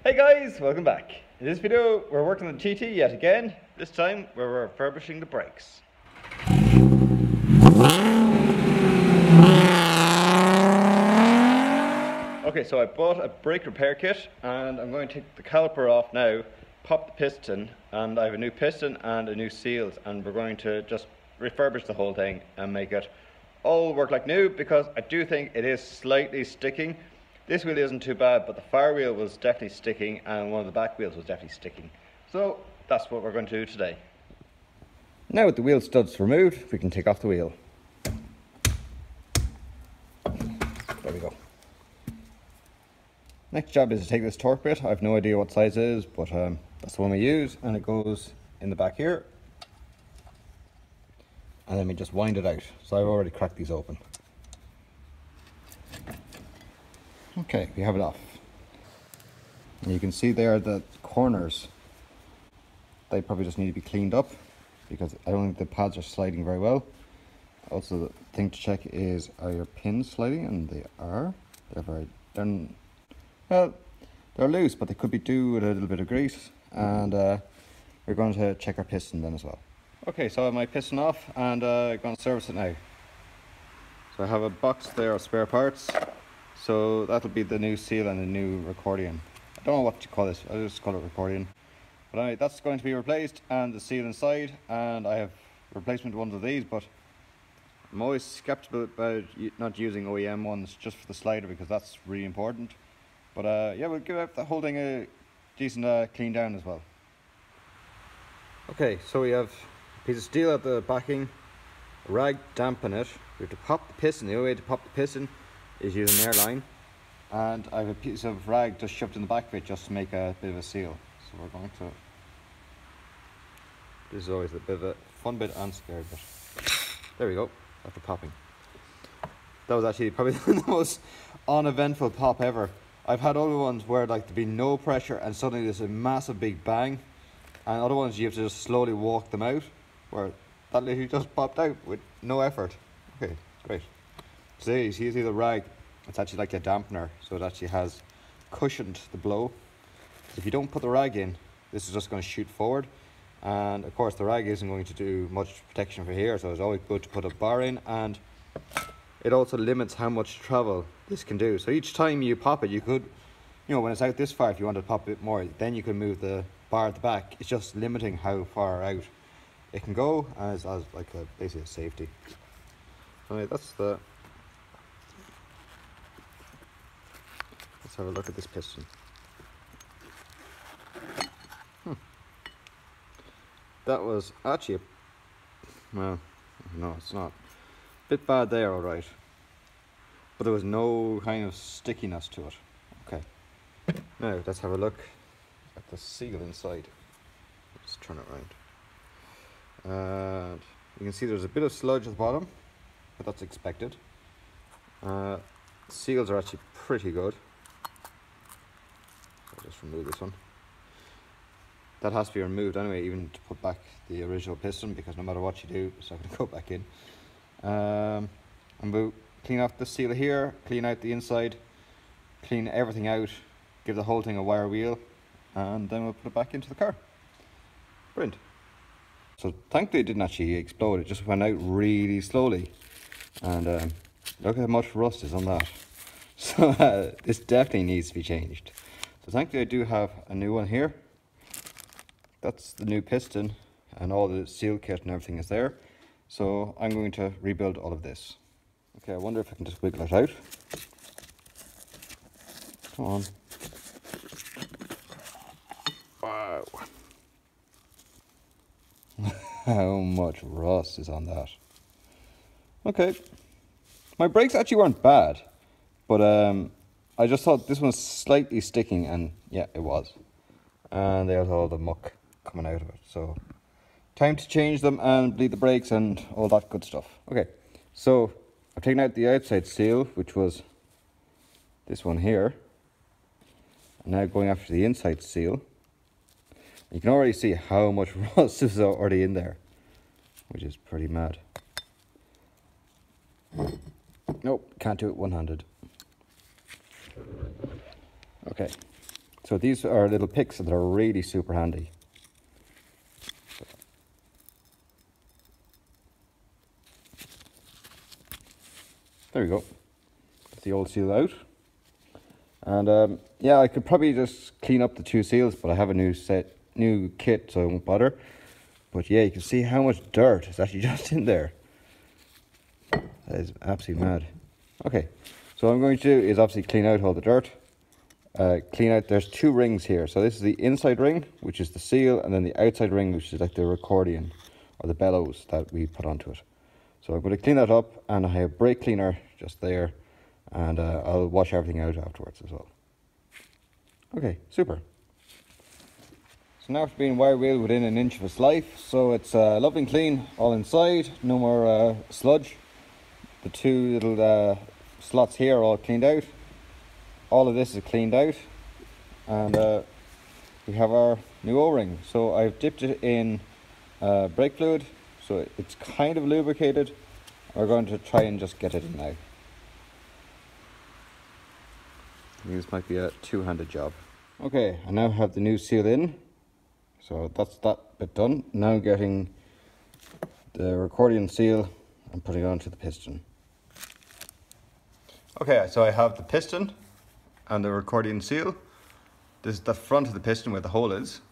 Hey guys, welcome back. In this video, we're working on the TT yet again. This time, we're refurbishing the brakes. Okay, so I bought a brake repair kit and I'm going to take the caliper off now, pop the piston, and I have a new piston and a new seals, and we're going to just refurbish the whole thing and make it all work like new, because I do think it is slightly sticking. This wheel isn't too bad, but the fire wheel was definitely sticking and one of the back wheels was definitely sticking. So that's what we're going to do today. Now with the wheel studs removed, we can take off the wheel. There we go. Next job is to take this torque bit. I have no idea what size it is, but that's the one we use, and it goes in the back here. And then we just wind it out. So I've already cracked these open. Okay, we have it off. And you can see there the corners. They probably just need to be cleaned up because I don't think the pads are sliding very well. Also, the thing to check is, are your pins sliding? And they are. They're loose, but they could be due with a little bit of grease. And we're going to check our piston then as well. Okay, so I have my piston off and I'm going to service it now. So I have a box there of spare parts. So that'll be the new seal and the new accordion. I don't know what to call this, I'll just call it accordion. But anyway, that's going to be replaced, and the seal inside, and I have replacement ones of these, but I'm always skeptical about not using OEM ones just for the slider, because that's really important. But yeah, we'll give the whole thing a decent clean down as well. Okay, so we have a piece of steel at the backing, a rag dampen it. We have to pop the piston. The only way to pop the piston is using an airline, and I have a piece of rag just shoved in the back of it just to make a bit of a seal. So we're going to, this is always a bit of a fun bit and scary bit. There we go, after popping. That was actually probably the most uneventful pop ever. I've had other ones where like there'd be no pressure and suddenly there's a massive big bang, and other ones you have to just slowly walk them out, where that literally just popped out with no effort. Okay, great. So there you see the rag, it's actually like a dampener, so it actually has cushioned the blow. If you don't put the rag in, this is just going to shoot forward, and of course the rag isn't going to do much protection for here, so it's always good to put a bar in, and it also limits how much travel this can do. So each time you pop it, you could, you know, when it's out this far, if you want to pop a bit more, then you can move the bar at the back. It's just limiting how far out it can go, and it's as like basically a safety. Anyway, that's the. Let's have a look at this piston. That was actually well, no, it's not. A bit bad there, alright. But there was no kind of stickiness to it. Okay. Now, let's have a look at the seal inside. Let's turn it around. And you can see there's a bit of sludge at the bottom, but that's expected. Seals are actually pretty good. I'll just remove this one. That has to be removed anyway, even to put back the original piston, because no matter what you do, it's not going to go back in. And we'll clean off the seal here, clean out the inside, clean everything out, give the whole thing a wire wheel, and then we'll put it back into the car. Brilliant. So thankfully it didn't actually explode, it just went out really slowly. And look how much rust is on that. So this definitely needs to be changed. So thankfully I do have a new one here. That's the new piston, and all the seal kit and everything is there. So I'm going to rebuild all of this. Okay, I wonder if I can just wiggle it out. Come on. Wow. How much rust is on that. Okay. My brakes actually weren't bad, but I just thought this one's slightly sticking, and yeah, it was. And there's all the muck coming out of it. So time to change them and bleed the brakes and all that good stuff. Okay, so I've taken out the outside seal, which was this one here. And now going after the inside seal. You can already see how much rust is already in there, which is pretty mad. Nope, can't do it one-handed. Okay, So these are little picks that are really super handy. There we go. That's the old seal out. And yeah, I could probably just clean up the two seals, but I have a new kit, so I won't bother. But yeah, you can see how much dirt is actually just in there. That is absolutely mad. Okay, so what I'm going to do is obviously clean out all the dirt. There's two rings here. So this is the inside ring, which is the seal, and then the outside ring, which is like the accordion or the bellows that we put onto it. So I'm going to clean that up, and I have brake cleaner just there, and I'll wash everything out afterwards as well. Okay, super. So now it's been wire wheeled within an inch of its life, so it's lovely and clean all inside, no more sludge. The two little slots here are all cleaned out. All of this is cleaned out, and we have our new O-ring. So I've dipped it in brake fluid, so it's kind of lubricated. We're going to try and just get it in now. I think this might be a two-handed job. Okay, I now have the new seal in, so that's that bit done. Now getting the accordion seal and putting it onto the piston. Okay, so I have the piston and the accordion seal. This is the front of the piston where the hole is.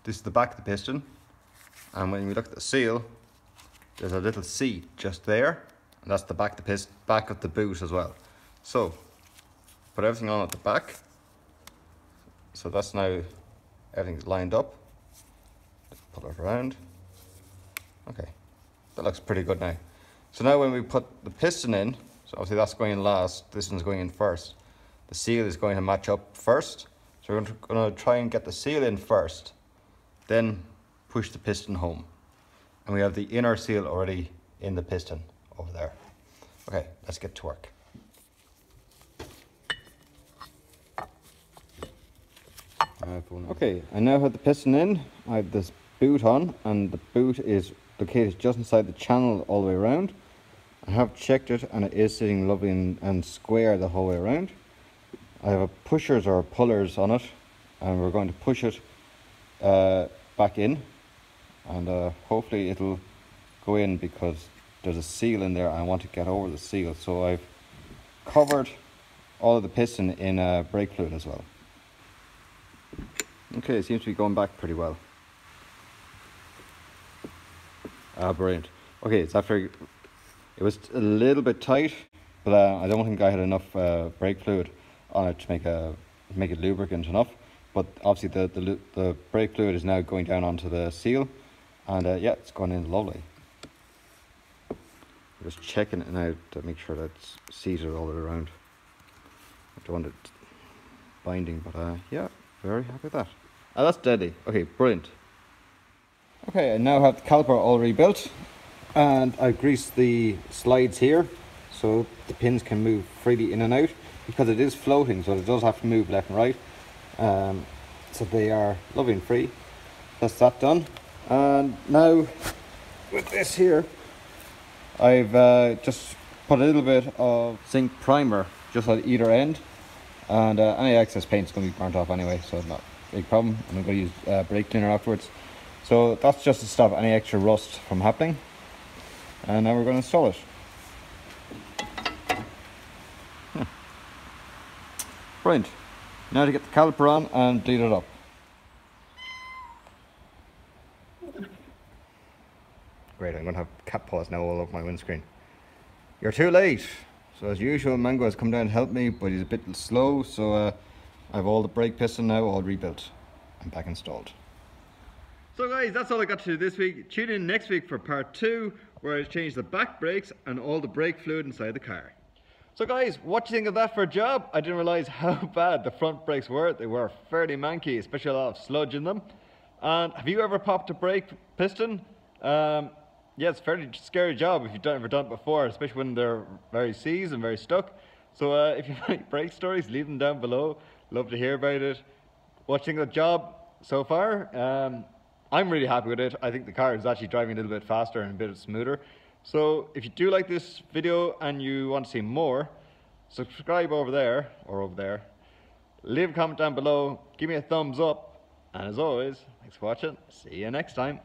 This is the back of the piston. And when we look at the seal, there's a little seat just there, and that's the back of the boot as well. So put everything on at the back. So that's now everything's lined up. Pull it around. Okay, that looks pretty good now. So now when we put the piston in, so obviously that's going in last, this one's going in first. The seal is going to match up first. So we're going to try and get the seal in first, then push the piston home. And we have the inner seal already in the piston over there. Okay, let's get to work. Okay, I now have the piston in. I have this boot on, and the boot is located just inside the channel all the way around. I have checked it, and it is sitting lovely and square the whole way around. I have a pushers or pullers on it, and we're going to push it back in, and hopefully it'll go in, because there's a seal in there and I want to get over the seal. So I've covered all of the piston in brake fluid as well. Okay, it seems to be going back pretty well. Brilliant. Okay, it's after, it was a little bit tight, but I don't think I had enough brake fluid on it to make it lubricant enough. But obviously the brake fluid is now going down onto the seal, and yeah, it's going in lovely. I'm just checking it now to make sure that it's seated all the way around. I don't want it binding, but yeah, very happy with that. That's deadly. Okay, brilliant. Okay, I now have the caliper all rebuilt, and I've greased the slides here so the pins can move freely in and out, because it is floating, so it does have to move left and right. So they are lovely and free. That's that done. And now with this here, I've just put a little bit of zinc primer just at either end, and any excess paint is going to be burnt off anyway, so it's not a big problem. And I'm going to use brake cleaner afterwards. So that's just to stop any extra rust from happening. And now we're going to install it. Brilliant. Now to get the caliper on and bleed it up. Great, I'm going to have cat paws now all over my windscreen. You're too late. So as usual, Mango has come down to help me, but he's a bit slow, so I have all the brake piston now all rebuilt and back installed. So guys, that's all I got to do this week. Tune in next week for part 2, where I change the back brakes and all the brake fluid inside the car. So guys, what do you think of that for a job? I didn't realise how bad the front brakes were. They were fairly manky, especially a lot of sludge in them. And have you ever popped a brake piston? Yeah, it's a fairly scary job if you've ever done it before, especially when they're very seized and very stuck. So if you have any brake stories, leave them down below. Love to hear about it. What do you think of the job so far? I'm really happy with it. I think the car is actually driving a little bit faster and a bit smoother. So if you do like this video and you want to see more, subscribe over there or over there. leave a comment down below, give me a thumbs up, and as always, thanks for watching. See you next time.